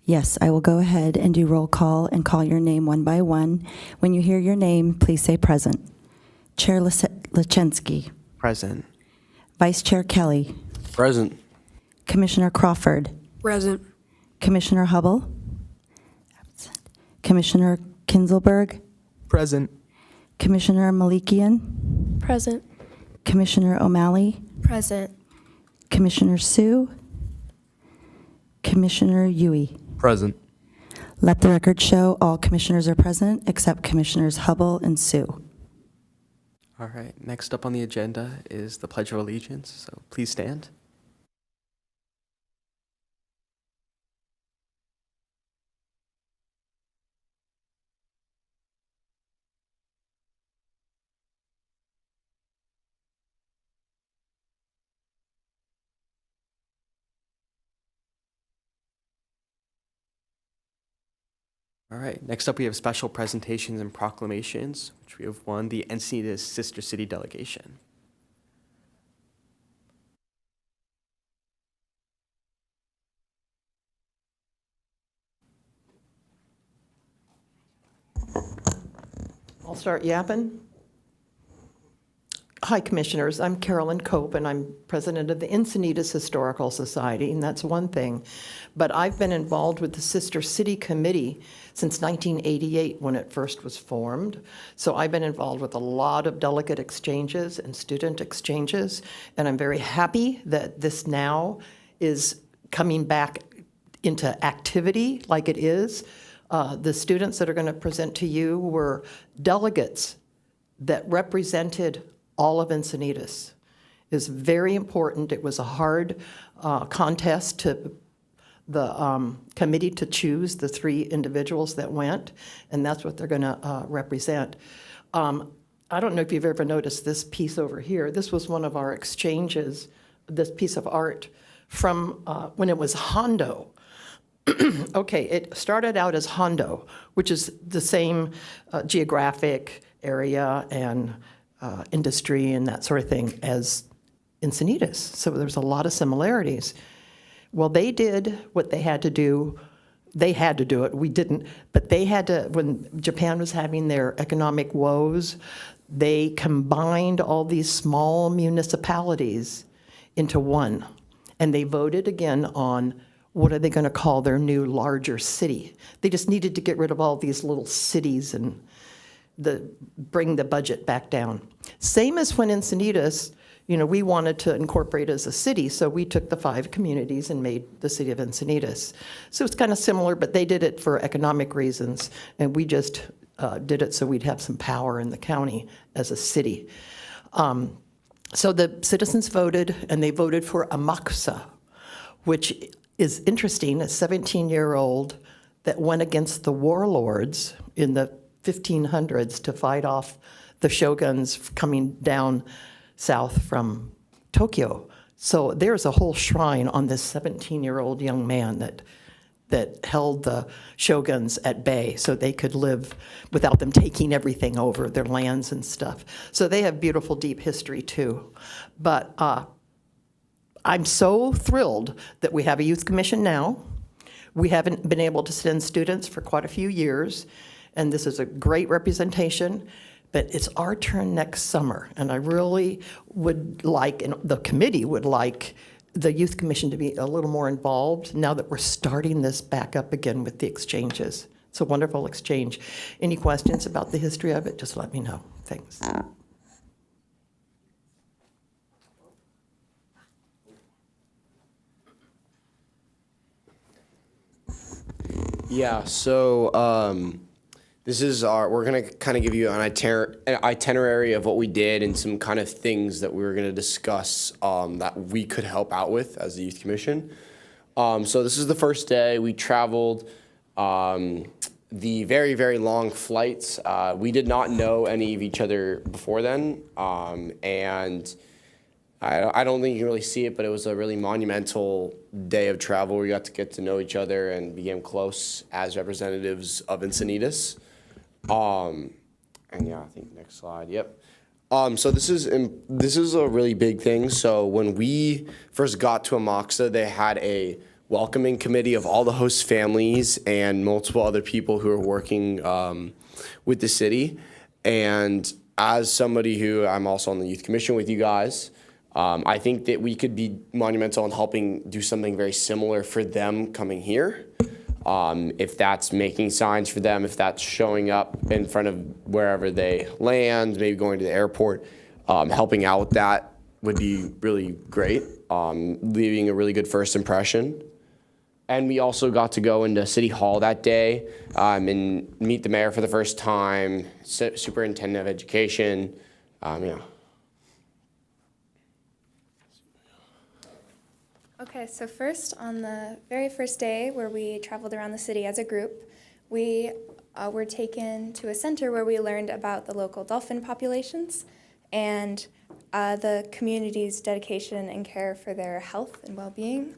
Yes, I will go ahead and do roll call and call your name one by one. When you hear your name, please say present. Chair Lachensky. Present. Vice Chair Kelly. Present. Commissioner Crawford. Present. Commissioner Hubble. Absent. Commissioner Kinzelberg. Present. Commissioner Malikian. Present. Commissioner O'Malley. Present. Commissioner Sue. Commissioner Yui. Present. Let the record show all commissioners are present except Commissioners Hubble and Sue. All right, next up on the agenda is the Pledge of Allegiance, so please stand. All right, next up we have special presentations and proclamations, which we have one, the Encinitas Sister City Delegation. I'll start yapping. Hi, Commissioners. I'm Carolyn Cope, and I'm president of the Encinitas Historical Society, and that's one thing. But I've been involved with the Sister City Committee since 1988 when it first was formed. So I've been involved with a lot of delegate exchanges and student exchanges, and I'm very happy that this now is coming back into activity like it is. The students that are going to present to you were delegates that represented all of Encinitas. Is very important. It was a hard contest to the committee to choose the 3 individuals that went, and that's what they're going to represent. I don't know if you've ever noticed this piece over here. This was one of our exchanges, this piece of art from when it was Hondo. Okay, it started out as Hondo, which is the same geographic area and industry and that sort of thing as Encinitas. So there's a lot of similarities. Well, they did what they had to do. They had to do it. We didn't. But they had to, when Japan was having their economic woes, they combined all these small municipalities into one. And they voted again on what are they going to call their new larger city. They just needed to get rid of all these little cities and bring the budget back down. Same as when Encinitas, we wanted to incorporate as a city, so we took the 5 communities and made the city of Encinitas. So it's kind of similar, but they did it for economic reasons, and we just did it so we'd have some power in the county as a city. So the citizens voted, and they voted for Amakusa, which is interesting, a 17-year-old that went against the warlords in the 1500s to fight off the shoguns coming down south from Tokyo. So there's a whole shrine on this 17-year-old young man that held the shoguns at bay so they could live without them taking everything over, their lands and stuff. So they have beautiful, deep history too. But I'm so thrilled that we have a youth commission now. We haven't been able to send students for quite a few years, and this is a great representation, but it's our turn next summer, and I really would like, and the committee would like, the Youth Commission to be a little more involved now that we're starting this back up again with the exchanges. It's a wonderful exchange. Any questions about the history of it, just let me know. Thanks. Yeah, so this is we're going to kind of give you an itinerary of what we did and some kind of things that we were going to discuss that we could help out with as the Youth Commission. So this is the first day. We traveled the very, very long flights. We did not know any of each other before then, and I don't think you can really see it, but it was a really monumental day of travel where we got to get to know each other and became close as representatives of Encinitas. And yeah, I think next slide. Yep. So this is a really big thing. So when we first got to Amakusa, they had a welcoming committee of all the host families and multiple other people who are working with the city. And as somebody who I'm also on the youth commission with you guys, I think that we could be monumental in helping do something very similar for them coming here. If that's making signs for them, if that's showing up in front of wherever they land, maybe going to the airport, helping out with that would be really great, leaving a really good first impression. And we also got to go into City Hall that day and meet the mayor for the first time, superintendent of education, yeah. Okay, so first, on the very first day where we traveled around the city as a group, we were taken to a center where we learned about the local dolphin populations and the community's dedication and care for their health and well-being.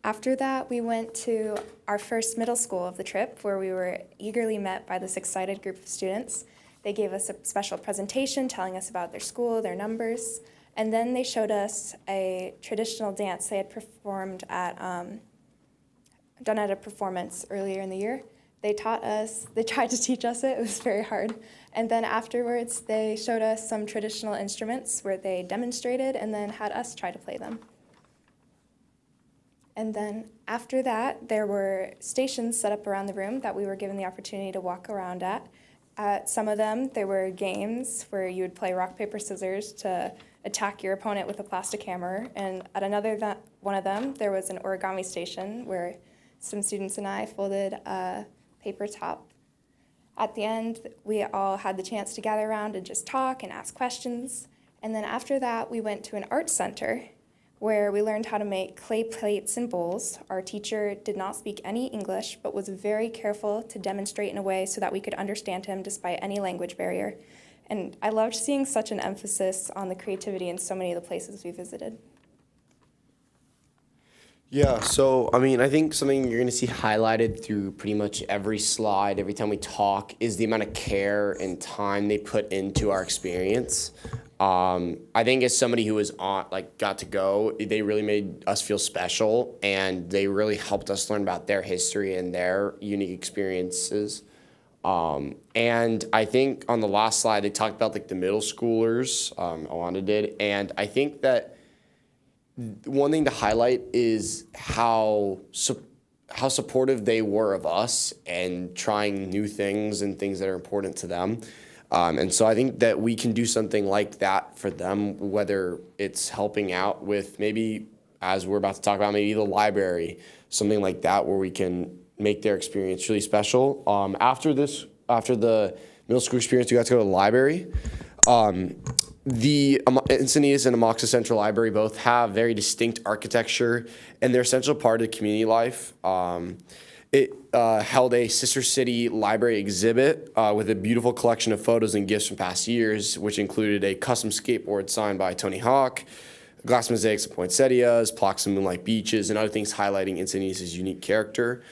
After that, we went to our first middle school of the trip, where we were eagerly met by this excited group of students. They gave us a special presentation telling us about their school, their numbers, and then they showed us a traditional dance they had performed at, done at a performance earlier in the year. They taught us, they tried to teach us it was very hard. And then afterwards, they showed us some traditional instruments where they demonstrated and then had us try to play them. And then after that, there were stations set up around the room that we were given the opportunity to walk around at. At some of them, there were games where you would play rock, paper, scissors to attack your opponent with a plastic hammer. And at another one of them, there was an origami station where some students and I folded a paper top. At the end, we all had the chance to gather around and just talk and ask questions. And then after that, we went to an art center where we learned how to make clay plates and bowls. Our teacher did not speak any English, but was very careful to demonstrate in a way so that we could understand him despite any language barrier. And I loved seeing such an emphasis on the creativity in so many of the places we visited. Yeah, so I mean, I think something you're gonna see highlighted through pretty much every slide, every time we talk, is the amount of care and time they put into our experience. I think as somebody who was got to go, they really made us feel special, and they really helped us learn about their history and their unique experiences. And I think on the last slide, they talked about like the middle schoolers, Alana did, and I think that one thing to highlight is how supportive they were of us and trying new things and things that are important to them. And so I think that we can do something like that for them, whether it's helping out with maybe, as we're about to talk about, maybe the library, something like that, where we can make their experience really special. After the middle school experience, we got to go to the library. The Encinitas and Amoxa Central Library both have very distinct architecture, and they're essential part of the community life. It held a Sister City library exhibit with a beautiful collection of photos and gifts from past years, which included a custom skateboard signed by Tony Hawk, glass mosaics of poinsettias, plaques of moonlight beaches, and other things highlighting Encinitas' unique character.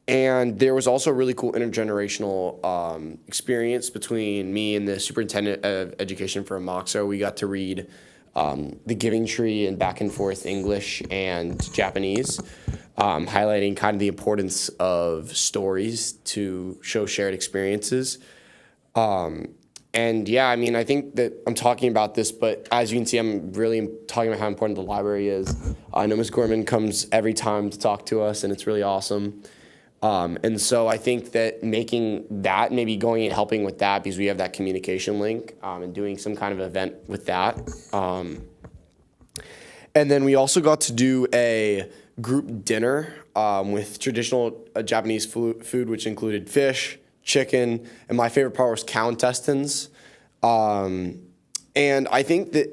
And there was also a really cool intergenerational experience between me and the superintendent of education for Amoxa. We got to read The Giving Tree in back and forth English and Japanese, highlighting kind of the importance of stories to show shared experiences. And yeah, I mean, I think that I'm talking about this, but as you can see, I'm really talking about how important the library is. I know Ms. Gorman comes every time to talk to us, and it's really awesome. And so I think that making that, maybe going and helping with that, because we have that communication link, and doing some kind of event with that. And then we also got to do a group dinner with traditional Japanese food, which included fish, chicken, and my favorite part was cow intestines. And I think that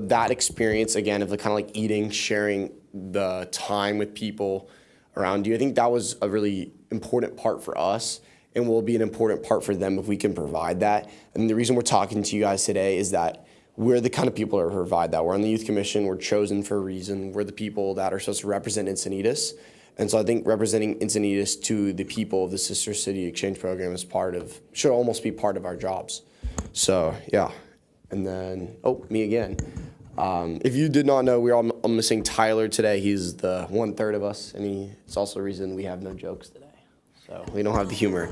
that experience, again, of the kind of like eating, sharing the time with people around you, I think that was a really important part for us, and will be an important part for them if we can provide that. And the reason we're talking to you guys today is that we're the kind of people that provide that. We're on the Youth Commission. We're chosen for a reason. We're the people that are supposed to represent Encinitas. And so I think representing Encinitas to the people of the Sister City Exchange Program is should almost be part of our jobs. So, yeah. And then, me again. If you did not know, we're all missing Tyler today. He's the 1/3 of us, and it's also the reason we have no jokes today. So we don't have the humor.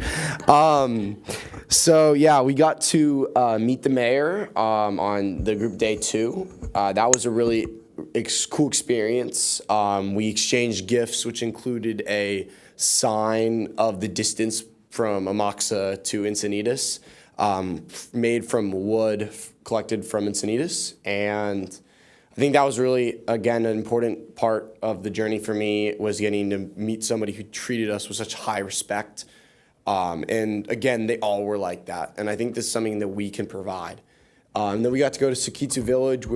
So yeah, we got to meet the mayor on the group day 2. That was a really cool experience. We exchanged gifts, which included a sign of the distance from Amaxa to Encinitas, made from wood collected from Encinitas. And I think that was really, again, an important part of the journey for me, was getting to meet somebody who treated us with such high respect. And again, they all were like that. And I think this is something that we can provide. And then we got to go to Sakitsu Village,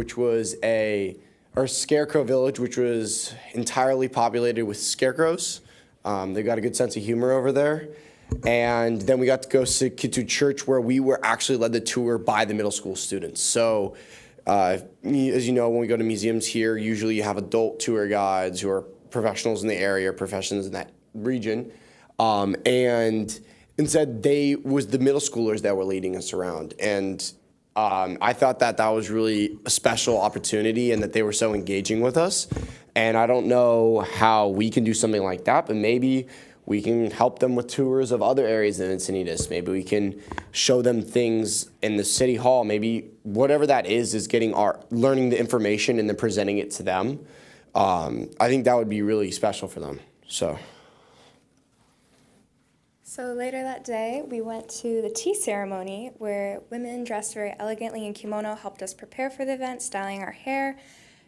or Scarecrow Village, which was entirely populated with scarecrows. They got a good sense of humor over there. And then we got to go to Sakitsu Church, where we were actually led the tour by the middle school students. So as you know, when we go to museums here, usually you have adult tour guides who are professionals in the area, professionals in that region. And instead, they was the middle schoolers that were leading us around. And I thought that was really a special opportunity, and that they were so engaging with us. And I don't know how we can do something like that, but maybe we can help them with tours of other areas in Encinitas. Maybe we can show them things in the city hall. Maybe whatever that is learning the information and then presenting it to them. I think that would be really special for them. So later that day, we went to the tea ceremony, where women dressed very elegantly in kimono helped us prepare for the event, styling our hair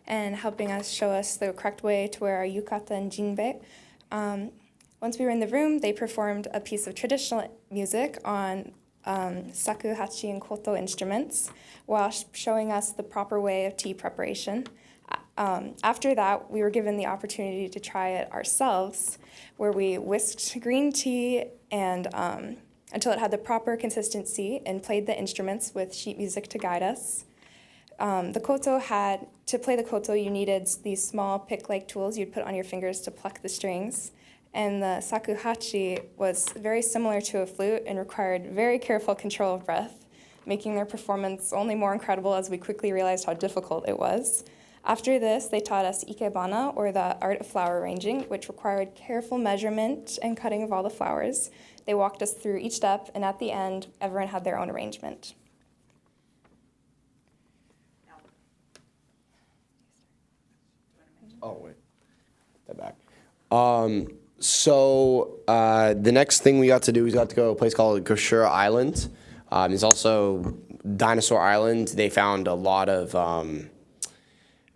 and helping us show us the correct way to wear our yukata and jinbei. Once we were in the room, they performed a piece of traditional music on shakuhachi and koto instruments, while showing us the proper way of tea preparation. After that, we were given the opportunity to try it ourselves, where we whisked green tea and until it had the proper consistency, and played the instruments with sheet music to guide us. To play the koto, you needed these small pick-like tools you'd put on your fingers to pluck the strings. And the shakuhachi was very similar to a flute and required very careful control of breath, making their performance only more incredible as we quickly realized how difficult it was. After this, they taught us ikebana, or the art of flower arranging, which required careful measurement and cutting of all the flowers. They walked us through each step, and at the end, everyone had their own arrangement. Oh, wait. That back. So the next thing we got to do, we got to go to a place called Goshura Island. It's also Dinosaur Island. They found a lot of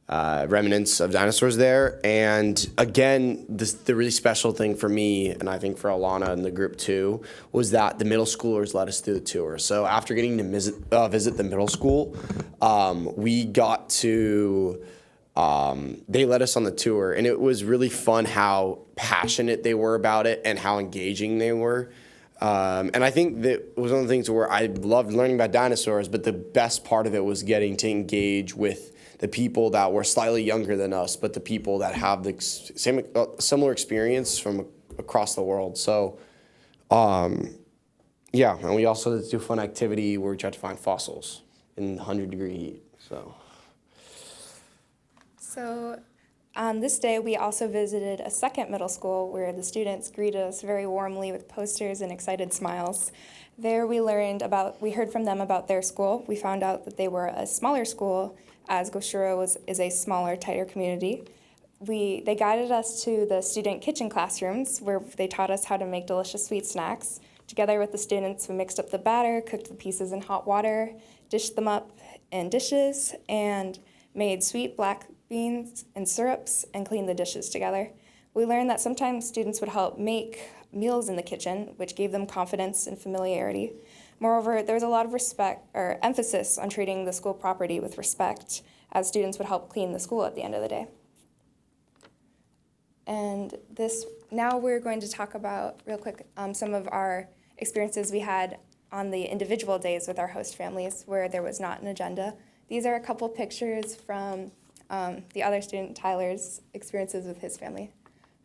remnants of dinosaurs there. And again, the really special thing for me, and I think for Alana and the group too, was that the middle schoolers led us through the tour. So after getting to visit the middle school, we got to... they led us on the tour, and it was really fun how passionate they were about it and how engaging they were. And I think that it was one of the things where I loved learning about dinosaurs, but the best part of it was getting to engage with the people that were slightly younger than us, but the people that have the similar experience from across the world. So, yeah, and we also did do a fun activity where we tried to find fossils in 100-degree heat, so... So on this day, we also visited a second middle school where the students greeted us very warmly with posters and excited smiles. There we heard from them about their school. We found out that they were a smaller school, as Goshura is a smaller, tighter community. They guided us to the student kitchen classrooms, where they taught us how to make delicious sweet snacks. Together with the students, we mixed up the batter, cooked the pieces in hot water, dished them up in dishes, and made sweet black beans and syrups, and cleaned the dishes together. We learned that sometimes students would help make meals in the kitchen, which gave them confidence and familiarity. Moreover, there was a lot of emphasis on treating the school property with respect, as students would help clean the school at the end of the day. And now we're going to talk about, real quick, some of our experiences we had on the individual days with our host families, where there was not an agenda. These are a couple pictures from the other student, Tyler's, experiences with his family.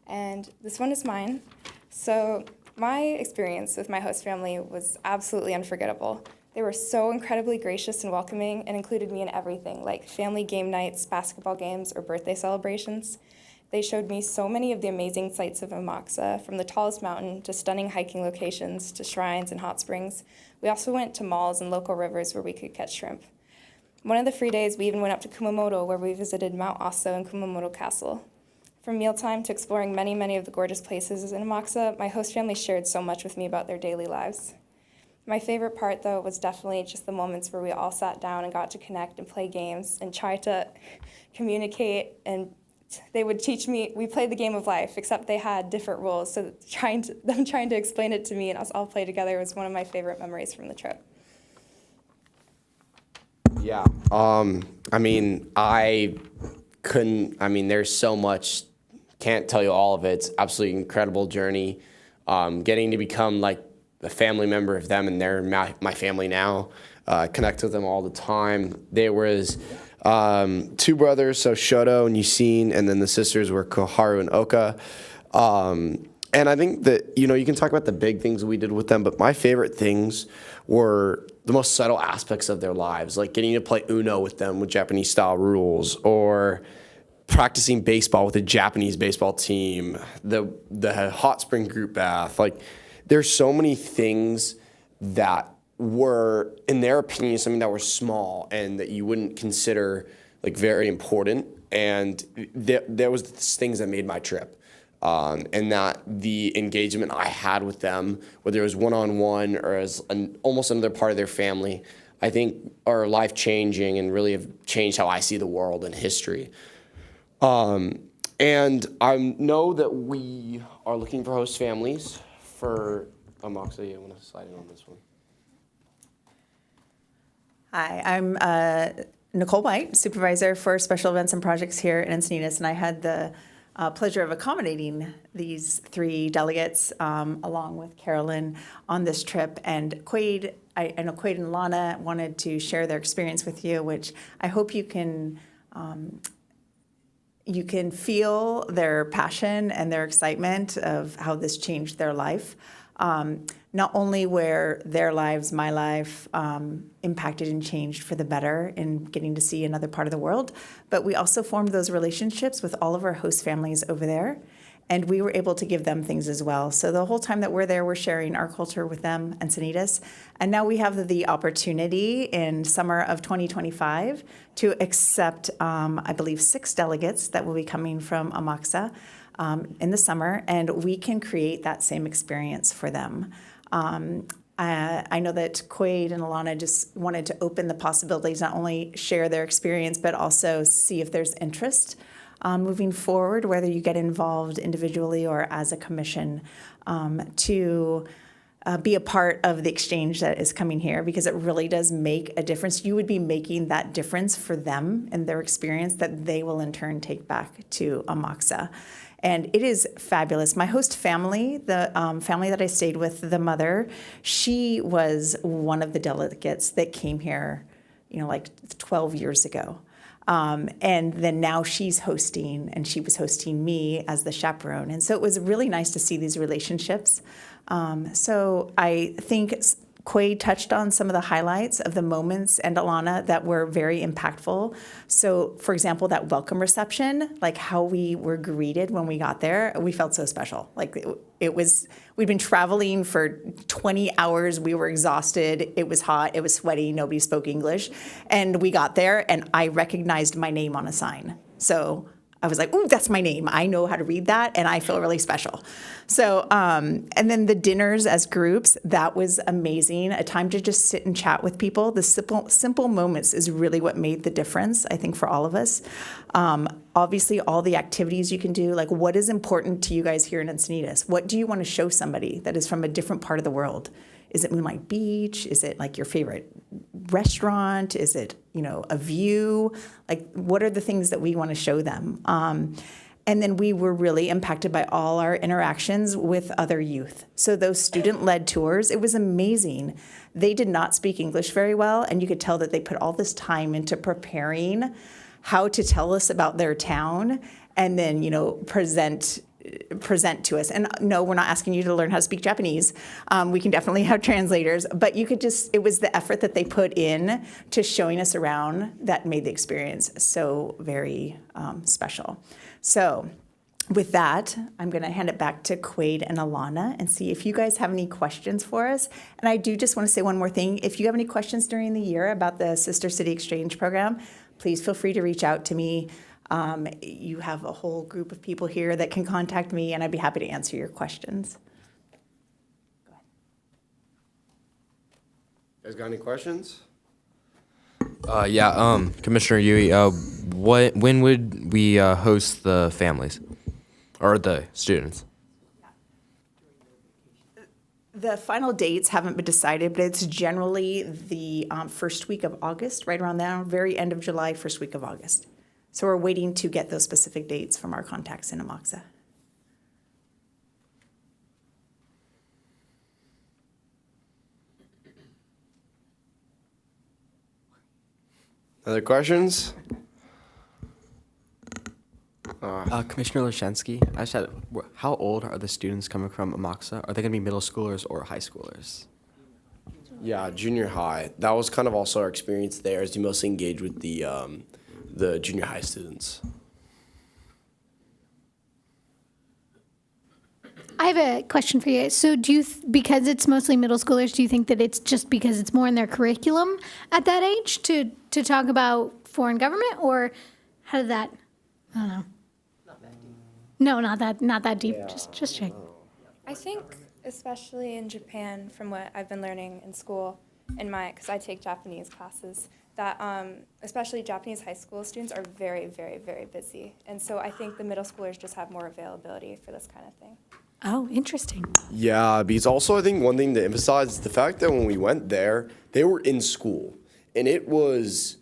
And this one is mine. So my experience with my host family was absolutely unforgettable. They were so incredibly gracious and welcoming and included me in everything, like family game nights, basketball games, or birthday celebrations. They showed me so many of the amazing sights of Amoxa, from the tallest mountain to stunning hiking locations to shrines and hot springs. We also went to malls and local rivers where we could catch shrimp. One of the free days, we even went up to Kumamoto, where we visited Mount Aso and Kumamoto Castle. From mealtime to exploring many of the gorgeous places in Amoxa, my host family shared so much with me about their daily lives. My favorite part, though, was definitely just the moments where we all sat down and got to connect and play games and try to communicate, and they would teach me. We played the game of life, except they had different rules, so trying to explain it to me and us all play together was one of my favorite memories from the trip. Yeah. I mean, there's so much, can't tell you all of it. It's absolutely incredible journey. Getting to become like a family member of them, and they're my family now. Connect with them all the time. There was two brothers, so Shoto and Yusin, and then the sisters were Koharu and Oka. And I think that, you can talk about the big things we did with them, but my favorite things were the most subtle aspects of their lives, like getting to play Uno with them with Japanese style rules, or practicing baseball with a Japanese baseball team, the hot spring group bath. Like, there's so many things that were, in their opinion, something that were small and that you wouldn't consider like very important. And there was things that made my trip. And that the engagement I had with them, whether it was one-on-one or as almost another part of their family, I think are life-changing and really have changed how I see the world and history. And I know that we are looking for host families for Amoxa. You want to slide in on this one? Hi, I'm Nicole White, supervisor for special events and projects here at Encinitas, and I had the pleasure of accommodating these three delegates along with Carolyn on this trip. And Quaid, I know Quaid and Lana wanted to share their experience with you, which I hope you can feel their passion and their excitement of how this changed their life. Not only were their lives, my life, impacted and changed for the better in getting to see another part of the world, but we also formed those relationships with all of our host families over there, and we were able to give them things as well. So the whole time that we're there, we're sharing our culture with them, Encinitas, and now we have the opportunity in summer of 2025 to accept, I believe, 6 delegates that will be coming from Amoxa in the summer, and we can create that same experience for them. I know that Quaid and Alana just wanted to open the possibilities, not only share their experience, but also see if there's interest moving forward, whether you get involved individually or as a commission, to be a part of the exchange that is coming here, because it really does make a difference. You would be making that difference for them and their experience that they will in turn take back to Amoxa. And it is fabulous. My host family, the family that I stayed with, the mother, she was one of the delegates that came here, like 12 years ago. And then now she's hosting, and she was hosting me as the chaperone. And so it was really nice to see these relationships. So I think Quaid touched on some of the highlights of the moments, and Alana, that were very impactful. So, for example, that welcome reception, like how we were greeted when we got there, we felt so special. Like we'd been traveling for 20 hours. We were exhausted. It was hot. It was sweaty. Nobody spoke English. And we got there, and I recognized my name on a sign. So I was like, ooh, that's my name. I know how to read that, and I feel really special. So, and then the dinners as groups, that was amazing. A time to just sit and chat with people. The simple moments is really what made the difference, I think, for all of us. Obviously, all the activities you can do, like what is important to you guys here in Encinitas? What do you want to show somebody that is from a different part of the world? Is it Moonlight Beach? Is it like your favorite restaurant? Is it, a view? Like, what are the things that we want to show them? And then we were really impacted by all our interactions with other youth. So those student-led tours, it was amazing. They did not speak English very well, and you could tell that they put all this time into preparing how to tell us about their town, and then, present present to us. And no, we're not asking you to learn how to speak Japanese. We can definitely have translators, but you could just, it was the effort that they put in to showing us around that made the experience so very special. So with that, I'm going to hand it back to Quaid and Alana and see if you guys have any questions for us. And I do just want to say one more thing. If you have any questions during the year about the Sister City Exchange program, please feel free to reach out to me. You have a whole group of people here that can contact me, and I'd be happy to answer your questions. You guys got any questions? Commissioner Yui, when would we host the families or the students? The final dates haven't been decided, but it's generally the first week of August, right around there, very end of July, first week of August. So we're waiting to get those specific dates from our contacts in Amoxa. Other questions? Commissioner Leszczynski, I just had, how old are the students coming from Amoxa? Are they going to be middle schoolers or high schoolers? Yeah, junior high. That was kind of also our experience there, is you mostly engage with the junior high students. I have a question for you. So do you, because it's mostly middle schoolers, do you think that it's just because it's more in their curriculum at that age to talk about foreign government, or how did that, I don't know. Not that deep. No, not that deep. Yeah. Just check. I think, especially in Japan, from what I've been learning in school, because I take Japanese classes, that especially Japanese high school students are very, very, very busy. And so I think the middle schoolers just have more availability for this kind of thing. Oh, interesting. Yeah, because also I think one thing to emphasize is the fact that when we went there, they were in school, and it was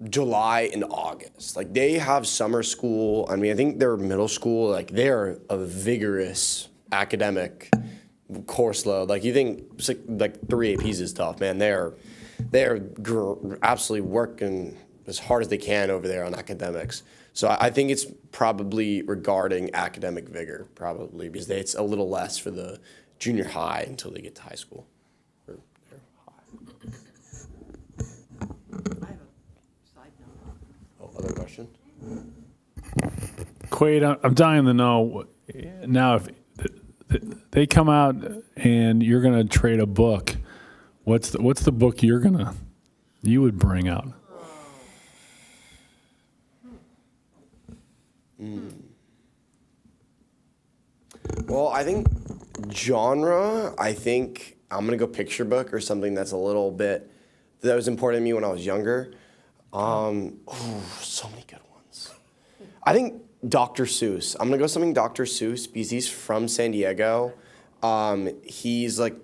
July and August. Like, they have summer school. I mean, I think their middle school, like, they're a vigorous academic course load. Like, you think like 3 APs is tough, man. They're absolutely working as hard as they can over there on academics. So I think it's probably regarding academic vigor, probably, because it's a little less for the junior high until they get to high school. Or high. I have a side note. Oh, other question? Quaid, I'm dying to know now if they come out and you're going to trade a book. What's the book you would bring out? Well, I think genre, I think I'm going to go picture book or something that's a little bit, that was important to me when I was younger. So many good ones. I think Dr. Seuss. I'm going to go something Dr. Seuss because he's from San Diego. He's like,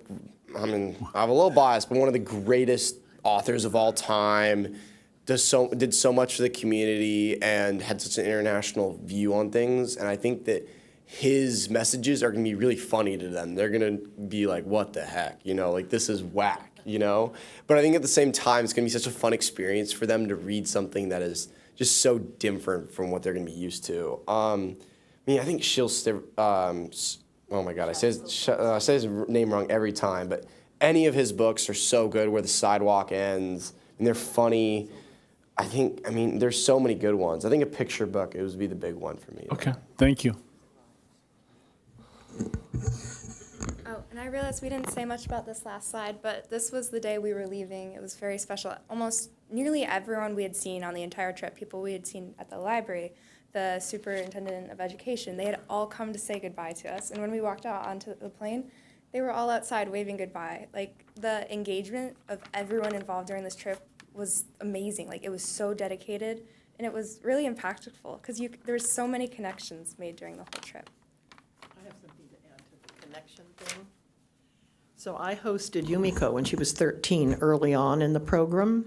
I have a little bias, but one of the greatest authors of all time. Did so much for the community and had such an international view on things. And I think that his messages are going to be really funny to them. They're going to be like, what the heck? Like, this is whack, But I think at the same time, it's going to be such a fun experience for them to read something that is just so different from what they're going to be used to. I think oh my God, I say his name wrong every time, but any of his books are so good, Where the Sidewalk Ends, and they're funny. There's so many good ones. I think a picture book, it would be the big one for me. Okay, thank you. Oh, and I realized we didn't say much about this last slide, but this was the day we were leaving. It was very special. Almost nearly everyone we had seen on the entire trip, people we had seen at the library, the superintendent of education, they had all come to say goodbye to us. And when we walked out onto the plane, they were all outside waving goodbye. Like, the engagement of everyone involved during this trip was amazing. Like, it was so dedicated, and it was really impactful because there were so many connections made during the whole trip. I have something to add to the connection thing. So I hosted Yumiko when she was 13 early on in the program,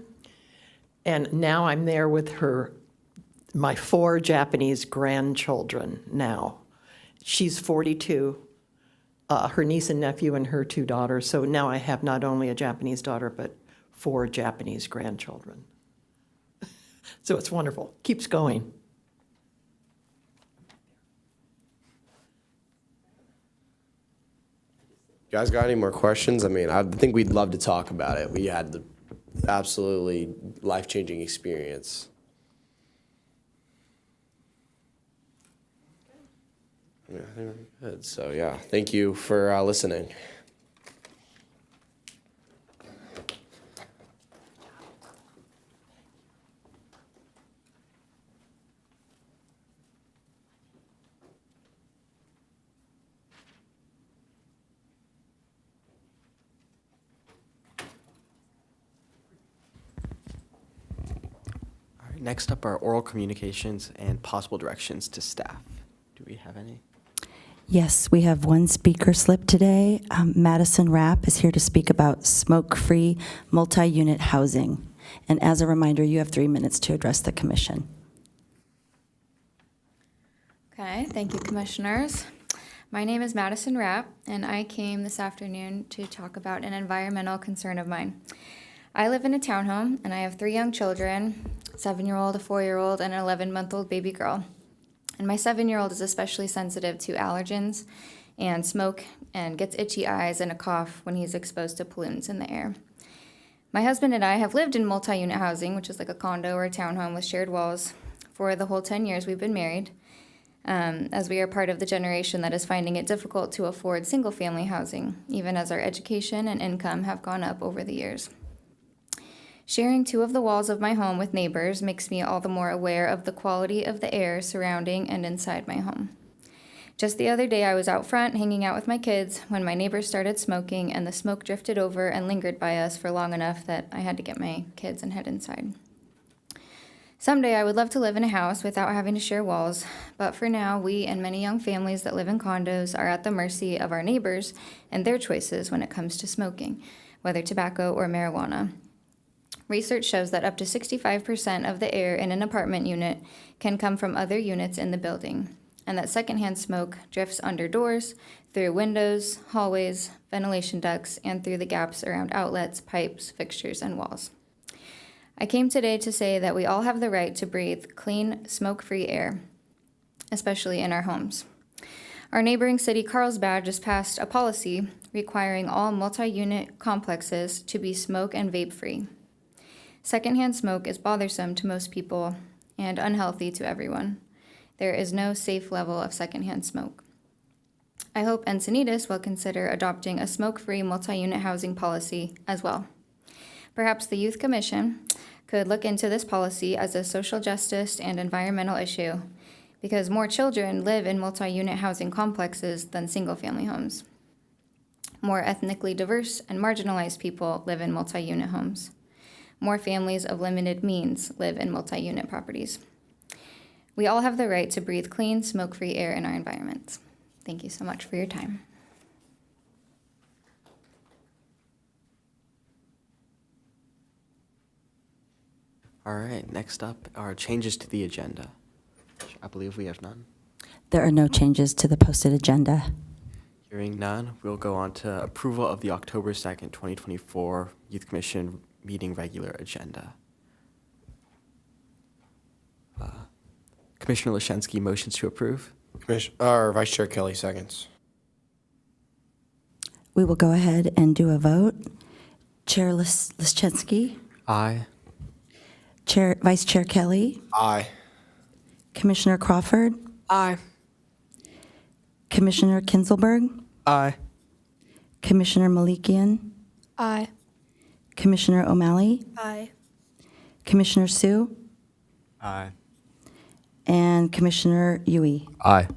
and now I'm there with my 4 Japanese grandchildren now. She's 42, her niece and nephew and her 2 daughters. So now I have not only a Japanese daughter, but 4 Japanese grandchildren. So it's wonderful. Keeps going. You guys got any more questions? I mean, I think we'd love to talk about it. We had the absolutely life-changing experience. Yeah, I think we're good. So yeah, thank you for listening. All right, next up are oral communications and possible directions to staff. Do we have any? Yes, we have one speaker slip today. Madison Rapp is here to speak about smoke-free multi-unit housing. And as a reminder, you have 3 minutes to address the commission. Okay, thank you, commissioners. My name is Madison Rapp, and I came this afternoon to talk about an environmental concern of mine. I live in a townhome, and I have 3 young children, a 7-year-old, a 4-year-old, and an 11-month-old baby girl. And my 7-year-old is especially sensitive to allergens and smoke and gets itchy eyes and a cough when he's exposed to pollutants in the air. My husband and I have lived in multi-unit housing, which is like a condo or a townhome with shared walls, for the whole 10 years we've been married, as we are part of the generation that is finding it difficult to afford single-family housing, even as our education and income have gone up over the years. Sharing 2 of the walls of my home with neighbors makes me all the more aware of the quality of the air surrounding and inside my home. Just the other day, I was out front hanging out with my kids when my neighbors started smoking, and the smoke drifted over and lingered by us for long enough that I had to get my kids and head inside. Someday, I would love to live in a house without having to share walls, but for now, we and many young families that live in condos are at the mercy of our neighbors and their choices when it comes to smoking, whether tobacco or marijuana. Research shows that up to 65% of the air in an apartment unit can come from other units in the building, and that secondhand smoke drifts under doors, through windows, hallways, ventilation ducts, and through the gaps around outlets, pipes, fixtures, and walls. I came today to say that we all have the right to breathe clean, smoke-free air, especially in our homes. Our neighboring city, Carlsbad, just passed a policy requiring all multi-unit complexes to be smoke and vape-free. Secondhand smoke is bothersome to most people and unhealthy to everyone. There is no safe level of secondhand smoke. I hope Encinitas will consider adopting a smoke-free multi-unit housing policy as well. Perhaps the Youth Commission could look into this policy as a social justice and environmental issue, because more children live in multi-unit housing complexes than single-family homes. More ethnically diverse and marginalized people live in multi-unit homes. More families of limited means live in multi-unit properties. We all have the right to breathe clean, smoke-free air in our environments. Thank you so much for your time. All right, next up are changes to the agenda. I believe we have none. There are no changes to the posted agenda. Hearing none, we'll go on to approval of the October 2nd, 2024 Youth Commission meeting regular agenda. Commissioner Leszczynski motions to approve. Vice Chair Kelly seconds. We will go ahead and do a vote. Chair Leszczynski, Aye. Vice Chair Kelly, Aye. Commissioner Crawford, Aye. Commissioner Kinzelberg, Aye. Commissioner Malikian, Aye. Commissioner O'Malley, Aye. Commissioner Sue, Aye. and Commissioner Yui. Aye.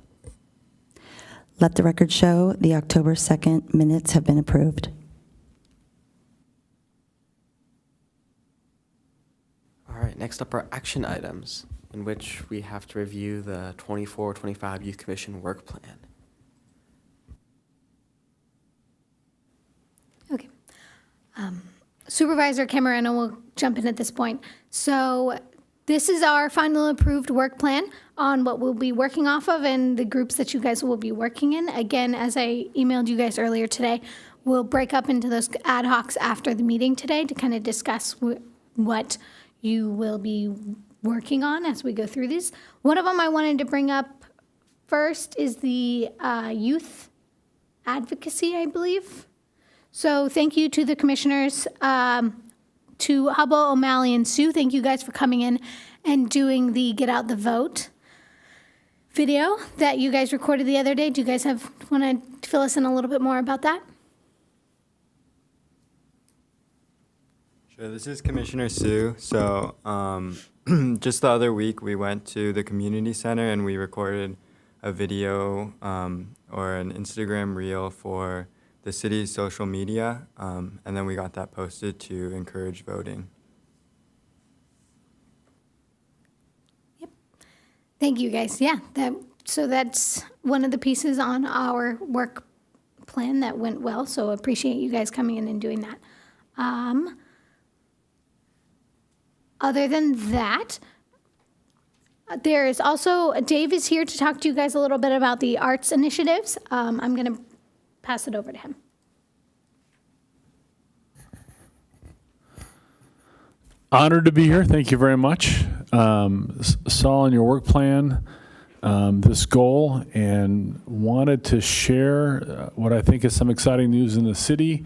Let the record show the October 2nd minutes have been approved. All right, next up are action items, in which we have to review the 24-25 Youth Commission work plan. Okay. Supervisor Camarena will jump in at this point. So this is our final approved work plan on what we'll be working off of and the groups that you guys will be working in. Again, as I emailed you guys earlier today, we'll break up into those ad hocs after the meeting today to kind of discuss what you will be working on as we go through these. One of them I wanted to bring up first is the youth advocacy, I believe. So thank you to the commissioners, to Hubble, O'Malley, and Sue. Thank you guys for coming in and doing the Get Out the Vote video that you guys recorded the other day. Do you guys want to fill us in a little bit more about that? Sure, this is Commissioner Sue. So just the other week, we went to the community center and we recorded a video or an Instagram reel for the city's social media, and then we got that posted to encourage voting. Yep. Thank you, guys. Yeah, so that's one of the pieces on our work plan that went well, so appreciate you guys coming in and doing that. Other than that, there is also, Dave is here to talk to you guys a little bit about the arts initiatives. I'm going to pass it over to him. Honored to be here. Thank you very much. Saw in your work plan this goal and wanted to share what I think is some exciting news in the city.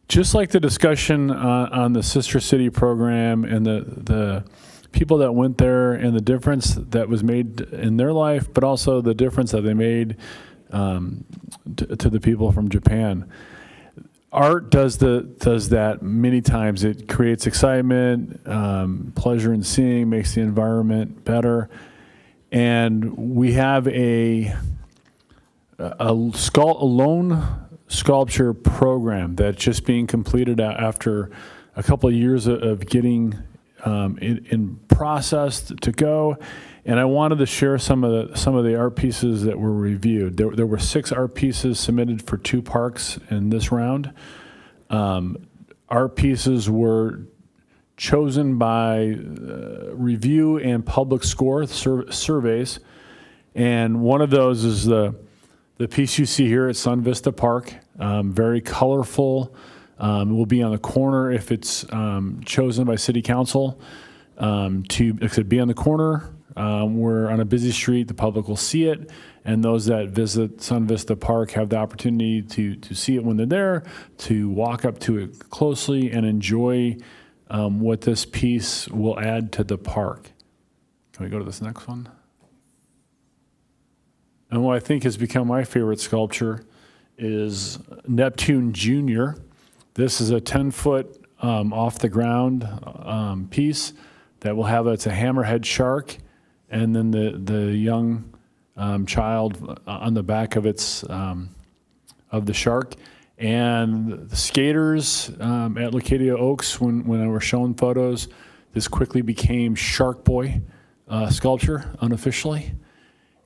Just like the discussion on the Sister City program and the people that went there and the difference that was made in their life, but also the difference that they made to the people from Japan. Art does that many times. It creates excitement, pleasure in seeing, makes the environment better. And we have a lone sculpture program that's just being completed after a couple of years of getting in process to go. And I wanted to share some of the art pieces that were reviewed. There were 6 art pieces submitted for 2 parks in this round. Art pieces were chosen by review and public score surveys. And one of those is the piece you see here at Sun Vista Park. Very colorful. Will be on the corner if it's chosen by City Council to, like I said, be on the corner. We're on a busy street. The public will see it, and those that visit Sun Vista Park have the opportunity to see it when they're there, to walk up to it closely and enjoy what this piece will add to the park. Can we go to this next one? And what I think has become my favorite sculpture is Neptune Jr. This is a 10-foot off the ground piece that will have, it's a hammerhead shark, and then the young child on the back of its of the shark. And the skaters at Leucadia Oaks, when I were showing photos, this quickly became Shark Boy sculpture unofficially.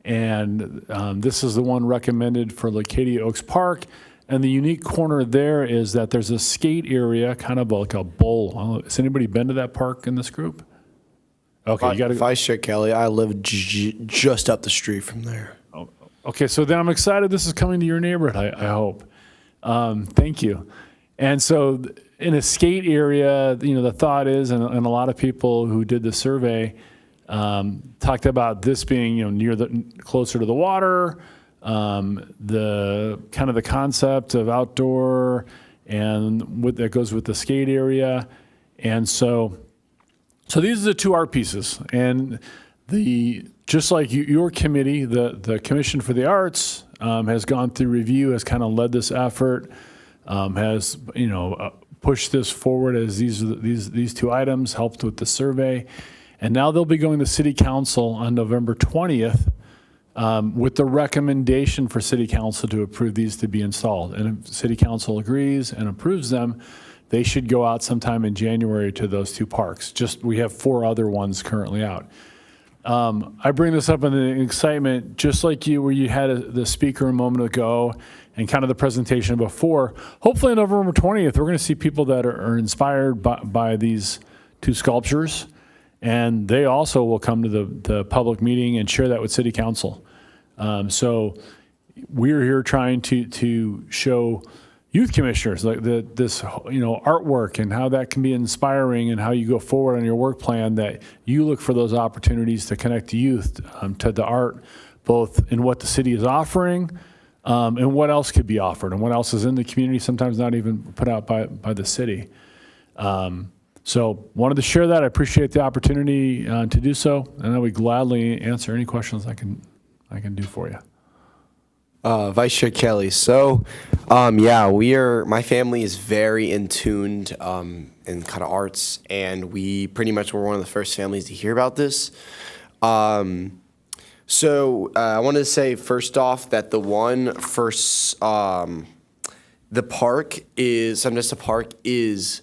And this is the one recommended for Leucadia Oaks Park. And the unique corner there is that there's a skate area, kind of like a bowl. Has anybody been to that park in this group? Okay, you got to. Vice Chair Kelly, I live just up the street from there. Oh, okay, so then I'm excited this is coming to your neighborhood, I hope. Thank you. And so in a skate area, the thought is, and a lot of people who did the survey talked about this being, near closer to the water, the kind of the concept of outdoor and what that goes with the skate area. And so these are the 2 art pieces, and just like your committee, the Commission for the Arts has gone through review, has kind of led this effort, has pushed this forward as these 2 items helped with the survey, and now they'll be going to City Council on November 20th with the recommendation for City Council to approve these to be installed. And if City Council agrees and approves them, they should go out sometime in January to those 2 parks. We have 4 other ones currently out. I bring this up in the excitement, just like you, where you had the speaker a moment ago and kind of the presentation before. Hopefully on November 20th, we're going to see people that are inspired by these 2 sculptures, and they also will come to the public meeting and share that with City Council. So we're here trying to show youth commissioners like this artwork and how that can be inspiring, and how you go forward on your work plan, that you look for those opportunities to connect youth to the art, both in what the city is offering, and what else could be offered and what else is in the community, sometimes not even put out by the city. So wanted to share that. I appreciate the opportunity to do so, and I would gladly answer any questions I can do for you. Vice Chair Kelly. So, yeah, my family is very in tuned in kind of arts, and we pretty much were one of the first families to hear about this. So I wanted to say first off that the park is, Sunvista Park is,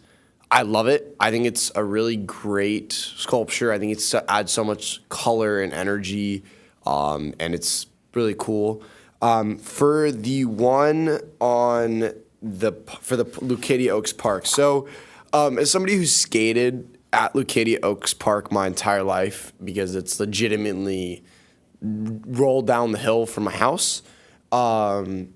I love it. I think it's a really great sculpture. I think it adds so much color and energy, and it's really cool. For the one for the Leucadia Oaks Park. So, as somebody who's skated at Leucadia Oaks Park my entire life, because it's legitimately rolled down the hill from my house, I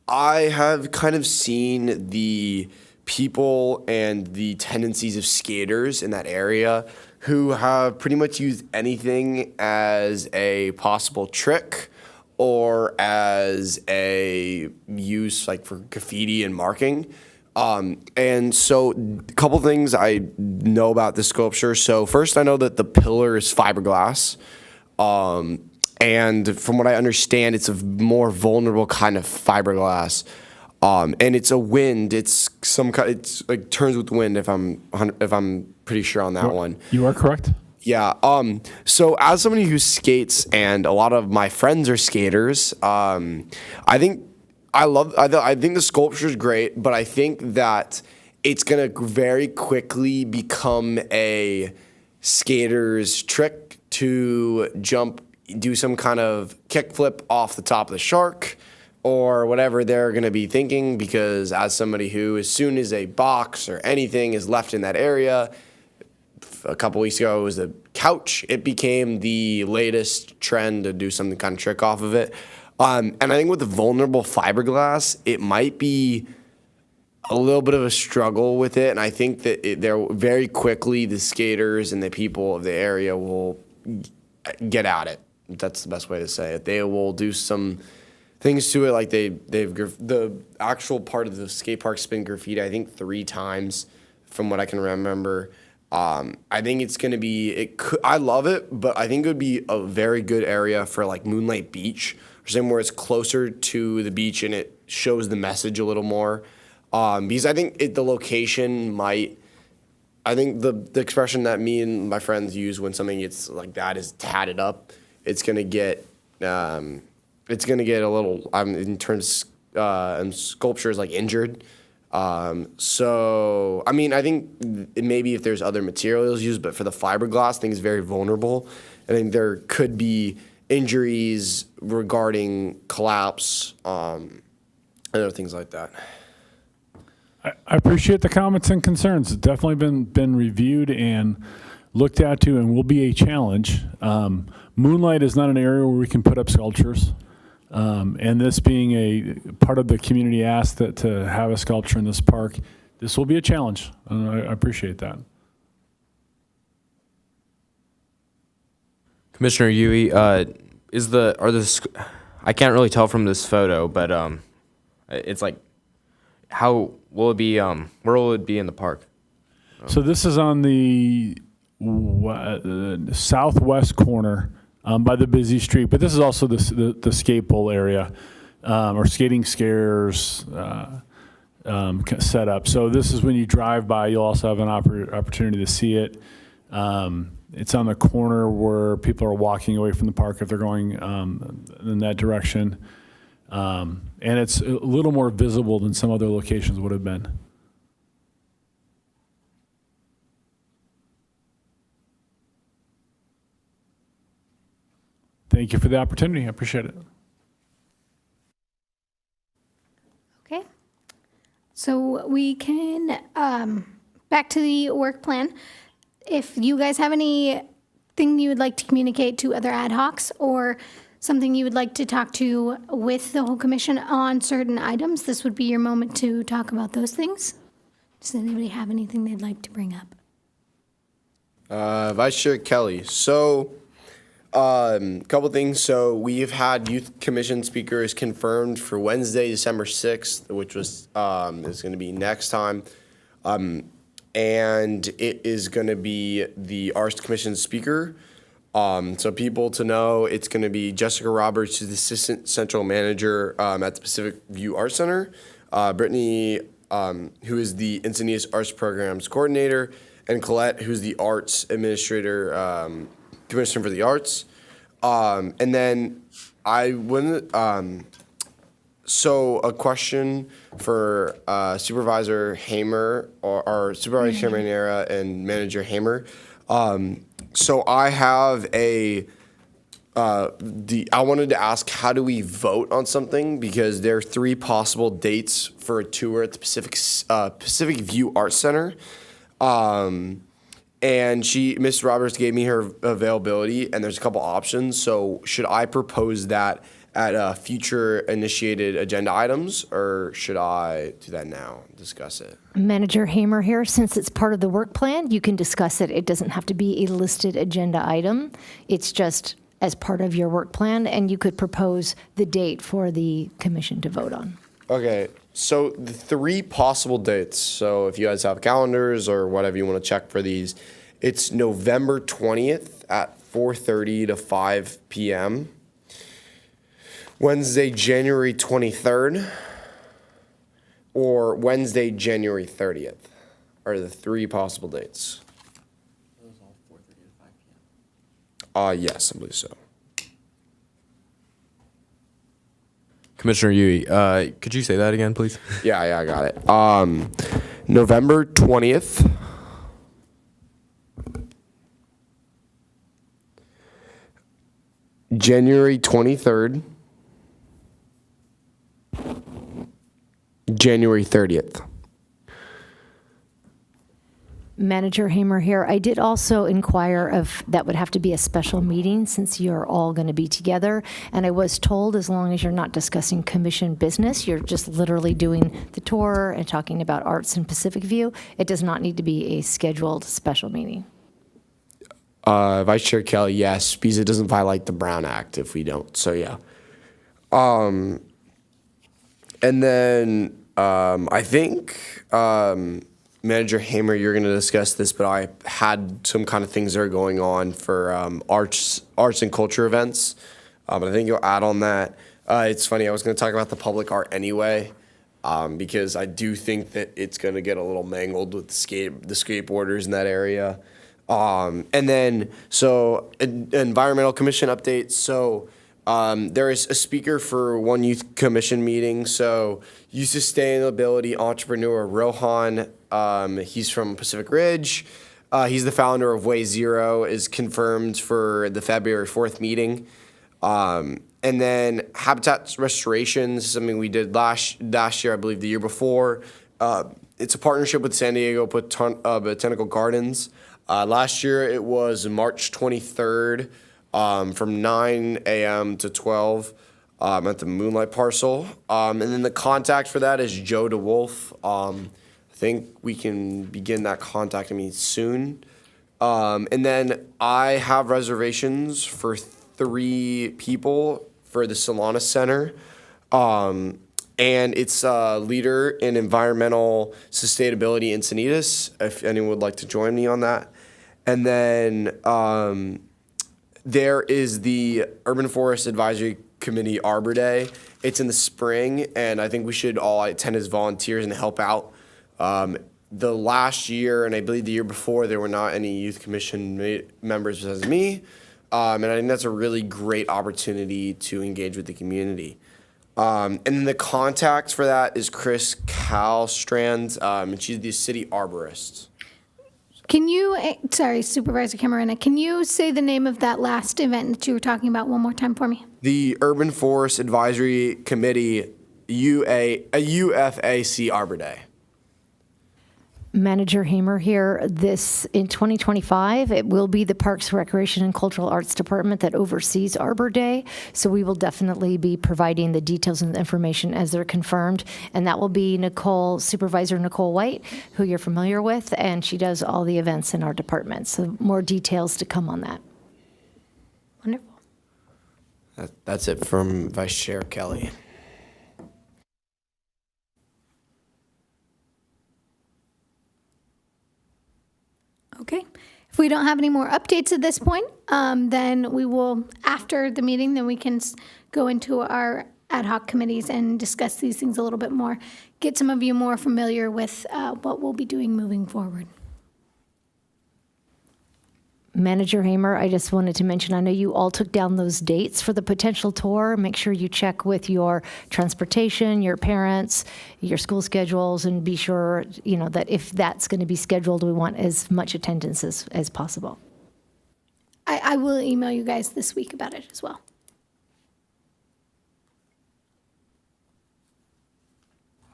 have kind of seen the people and the tendencies of skaters in that area who have pretty much used anything as a possible trick or as a use like for graffiti and marking. And so a couple things I know about this sculpture. So first, I know that the pillar is fiberglass. And from what I understand, it's a more vulnerable kind of fiberglass. And it's a wind. It's some kind. It's like turns with the wind. If I'm pretty sure on that one. You are correct. Yeah. So as somebody who skates, and a lot of my friends are skaters, I think the sculpture is great, but I think that it's gonna very quickly become a skater's trick to do some kind of kickflip off the top of the shark, or whatever they're going to be thinking, because as somebody who, as soon as a box or anything is left in that area, a couple weeks ago it was the couch, it became the latest trend to do some kind of trick off of it. And I think with the vulnerable fiberglass, it might be a little bit of a struggle with it, and I think that they're very quickly, the skaters and the people of the area will get at it. That's the best way to say it. They will do some things to it, like the actual part of the skate park's been graffiti, I think 3 times from what I can remember. I think it's going to be, I love it, but I think it would be a very good area for like Moonlight Beach, or somewhere where it's closer to the beach and it shows the message a little more. Because I think the location might, I think the expression that me and my friends use when something gets like that is tatted up, it's going to get a little, in terms and sculpture is like injured. So, I mean, I think maybe if there's other materials used, but for the fiberglass, I think it's very vulnerable. I think there could be injuries regarding collapse, and other things like that. I appreciate the comments and concerns. It's definitely been reviewed and looked at to, and will be a challenge. Moonlight is not an area where we can put up sculptures. And this being a part of the community ask that to have a sculpture in this park, this will be a challenge. And I appreciate that. Commissioner Yui, I can't really tell from this photo, but it's like, how will it be? Where will it be in the park? So this is on the southwest corner by the busy street, but this is also the skate bowl area, or skating scares set up. So this is when you drive by, you'll also have an opportunity to see it. It's on the corner where people are walking away from the park if they're going in that direction. And it's a little more visible than some other locations would have been. Thank you for the opportunity. I appreciate it. Okay. So we can, back to the work plan. If you guys have anything you would like to communicate to other ad hocs, or something you would like to talk to with the whole commission on certain items, this would be your moment to talk about those things. Does anybody have anything they'd like to bring up? Vice Chair Kelly. So, couple things. So we've had youth commission speakers confirmed for Wednesday, December 6th, which was is going to be next time. And it is going to be the Arts Commission speaker. So people to know, it's going to be Jessica Roberts, who's the Assistant Central Manager at the Pacific View Arts Center, Brittany, who is the Encinitas Arts Programs Coordinator, and Colette, who's the Arts Administrator, Commissioner for the Arts. And then I wouldn't, so a question for Supervisor Hamer, or Supervisor Manera and Manager Hamer. So I have I wanted to ask, how do we vote on something? Because there are 3 possible dates for a tour at the Pacific View Arts Center. And Ms. Roberts gave me her availability, and there's a couple options. So should I propose that at future initiated agenda items, or should I do that now, discuss it? Manager Hamer here. Since it's part of the work plan, you can discuss it. It doesn't have to be a listed agenda item. It's just as part of your work plan, and you could propose the date for the commission to vote on. Okay, so the 3 possible dates, so if you guys have calendars or whatever you want to check for these, it's November 20th at 4:30 to 5 p.m., Wednesday, January 23rd, or Wednesday, January 30th are the 3 possible dates. Those all 4:30 to 5 p.m. Yes, I believe so. Commissioner Yui, could you say that again, please? Yeah, I got it. November 20th. January 23rd. January 30th. Manager Hamer here. I did also inquire if that would have to be a special meeting since you're all going to be together. And I was told as long as you're not discussing commission business, you're just literally doing the tour and talking about arts in Pacific View, it does not need to be a scheduled special meeting. Vice Chair Kelly, yes, because it doesn't violate the Brown Act if we don't. So, yeah. And then I think Manager Hamer, you're going to discuss this, but I had some kind of things that are going on for arts and culture events. But I think you'll add on that. It's funny, I was going to talk about the public art anyway, because I do think that it's going to get a little mangled with the skateboarders in that area. And then, so environmental commission updates. So there is a speaker for one youth commission meeting. So youth sustainability entrepreneur Rohan, he's from Pacific Ridge. He's the founder of Way Zero, is confirmed for the February 4th meeting. And then habitat restoration is something we did last year, I believe the year before. It's a partnership with San Diego Botanical Gardens. Last year it was March 23rd from 9 a.m. to 12 at the Moonlight Parcel. And then the contact for that is Joe DeWolf. I think we can begin that contacting me soon. And then I have reservations for 3 people for the Solana Center. And it's a leader in environmental sustainability in Encinitas, if anyone would like to join me on that. And then there is the Urban Forest Advisory Committee Arbor Day. It's in the spring, and I think we should all attend as volunteers and help out. The last year, and I believe the year before, there were not any youth commission members besides me. And I think that's a really great opportunity to engage with the community. And then the contact for that is Chris Kalstrand, and she's the city arborist. Can you, sorry, Supervisor Camarena, can you say the name of that last event that you were talking about one more time for me? The Urban Forest Advisory Committee, UFAC Arbor Day. Manager Hamer here. This, in 2025, it will be the Parks, Recreation, and Cultural Arts Department that oversees Arbor Day. So we will definitely be providing the details and the information as they're confirmed. And that will be Supervisor Nicole White, who you're familiar with, and she does all the events in our department. So more details to come on that. Wonderful. That's it from Vice Chair Kelly. Okay. If we don't have any more updates at this point, then we will, after the meeting, then we can go into our ad hoc committees and discuss these things a little bit more, get some of you more familiar with what we'll be doing moving forward. Manager Hamer, I just wanted to mention, I know you all took down those dates for the potential tour. Make sure you check with your transportation, your parents, your school schedules, and be sure, that if that's going to be scheduled, we want as much attendance as possible. I will email you guys this week about it as well.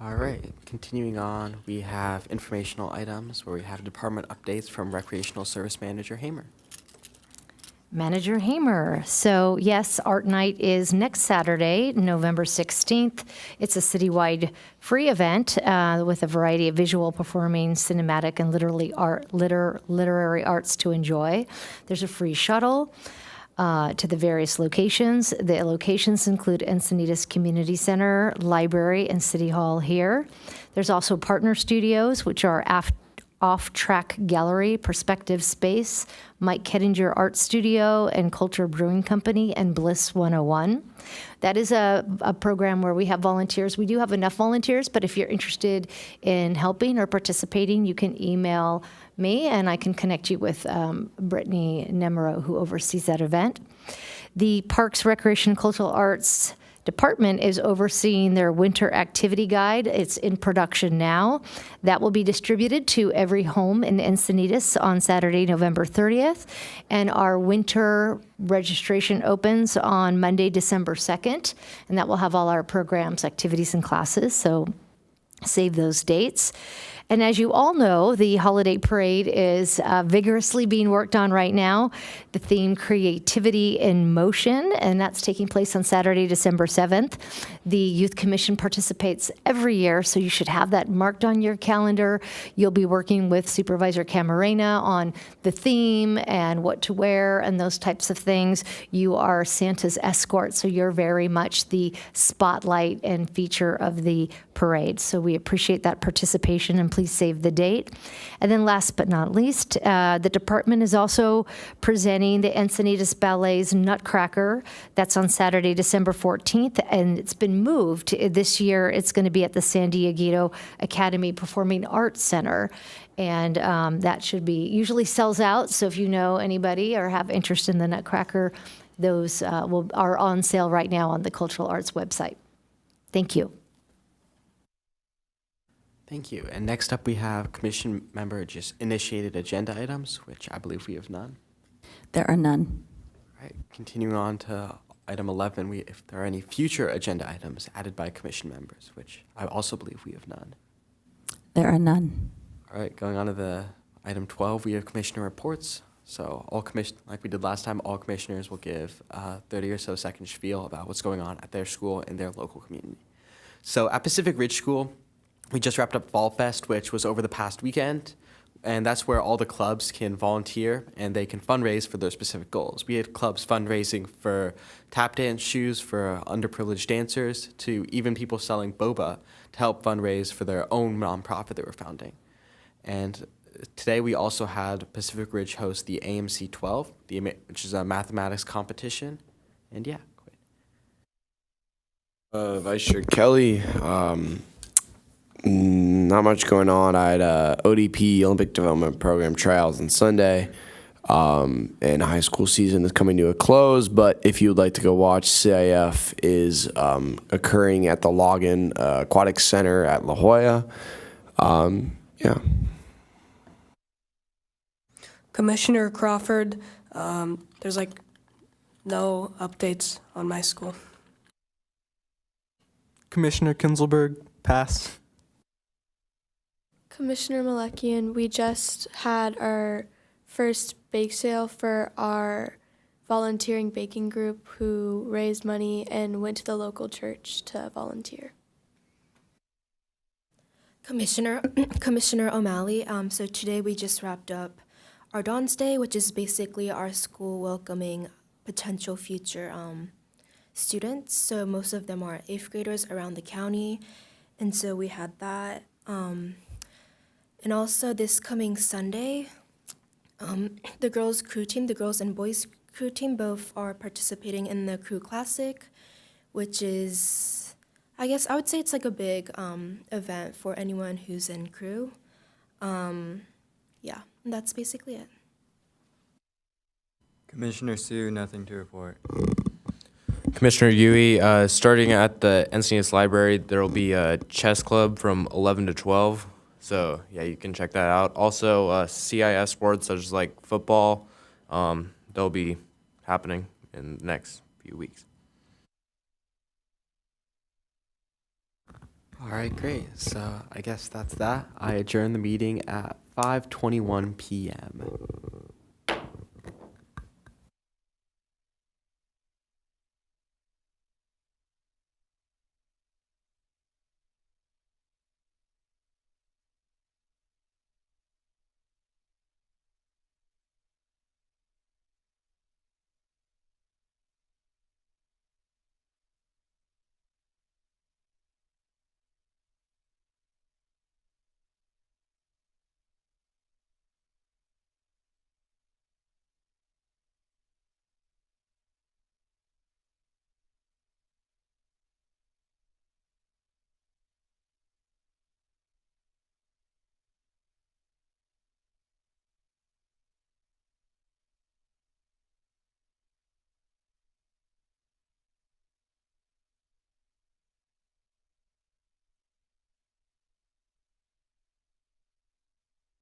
All right, continuing on, we have informational items where we have department updates from Recreational Service Manager Hamer. Manager Hamer. So yes, Art Night is next Saturday, November 16th. It's a citywide free event with a variety of visual, performing, cinematic, and literary arts to enjoy. There's a free shuttle to the various locations. The locations include Encinitas Community Center, Library, and City Hall here. There's also partner studios, which are Off-Track Gallery, Perspective Space, Mike Kettinger Art Studio, and Culture Brewing Company, and Bliss 101. That is a program where we have volunteers. We do have enough volunteers, but if you're interested in helping or participating, you can email me, and I can connect you with Brittany Nemero, who oversees that event. The Parks, Recreation, and Cultural Arts Department is overseeing their winter activity guide. It's in production now. That will be distributed to every home in Encinitas on Saturday, November 30th. And our winter registration opens on Monday, December 2nd. And that will have all our programs, activities, and classes. So save those dates. And as you all know, the holiday parade is vigorously being worked on right now. The theme, Creativity in Motion, and that's taking place on Saturday, December 7th. The Youth Commission participates every year, so you should have that marked on your calendar. You'll be working with Supervisor Camarena on the theme and what to wear and those types of things. You are Santa's escort, so you're very much the spotlight and feature of the parade. So we appreciate that participation, and please save the date. And then last but not least, the department is also presenting the Encinitas Ballet's Nutcracker. That's on Saturday, December 14th, and it's been moved. This year, it's going to be at the San Diego Academy Performing Arts Center. And that should be, usually sells out, so if you know anybody or have interest in the Nutcracker, those are on sale right now on the Cultural Arts website. Thank you. Thank you. And next up, we have commission member just initiated agenda items, which I believe we have none. There are none. All right, continuing on to item 11, if there are any future agenda items added by commission members, which I also believe we have none. There are none. All right, going on to the item 12, we have commissioner reports. So like we did last time, all commissioners will give 30 or so second spiel about what's going on at their school in their local community. So at Pacific Ridge School, we just wrapped up Fall Fest, which was over the past weekend, and that's where all the clubs can volunteer and they can fundraise for their specific goals. We had clubs fundraising for tap dance shoes for underprivileged dancers to even people selling boba to help fundraise for their own nonprofit they were founding. And today we also had Pacific Ridge host the AMC 12, which is a mathematics competition. And yeah, great. Vice Chair Kelly, not much going on. I had ODP, Olympic Development Program trials on Sunday. And high school season is coming to a close, but if you would like to go watch, CIF is occurring at the Logan Aquatic Center at La Jolla. Yeah. Commissioner Crawford, there's no updates on my school. Commissioner Kinzelberg, pass. Commissioner Malekian, we just had our first bake sale for our volunteering baking group who raised money and went to the local church to volunteer. Commissioner O'Malley, so today we just wrapped up our Dawn's Day, which is basically our school welcoming potential future students. So most of them are 8th graders around the county. And so we had that. And also this coming Sunday, the girls' crew team, the girls and boys' crew team both are participating in the Crew Classic, which is, I guess I would say it's like a big event for anyone who's in crew. Yeah, and that's basically it. Commissioner Sue, nothing to report. Commissioner Yui, starting at the Encinitas Library, there will be a chess club from 11 to 12. So yeah, you can check that out. Also, CIS sports such as like football, they'll be happening in the next few weeks. All right, great. So I guess that's that. I adjourn the meeting at 5:21 p.m.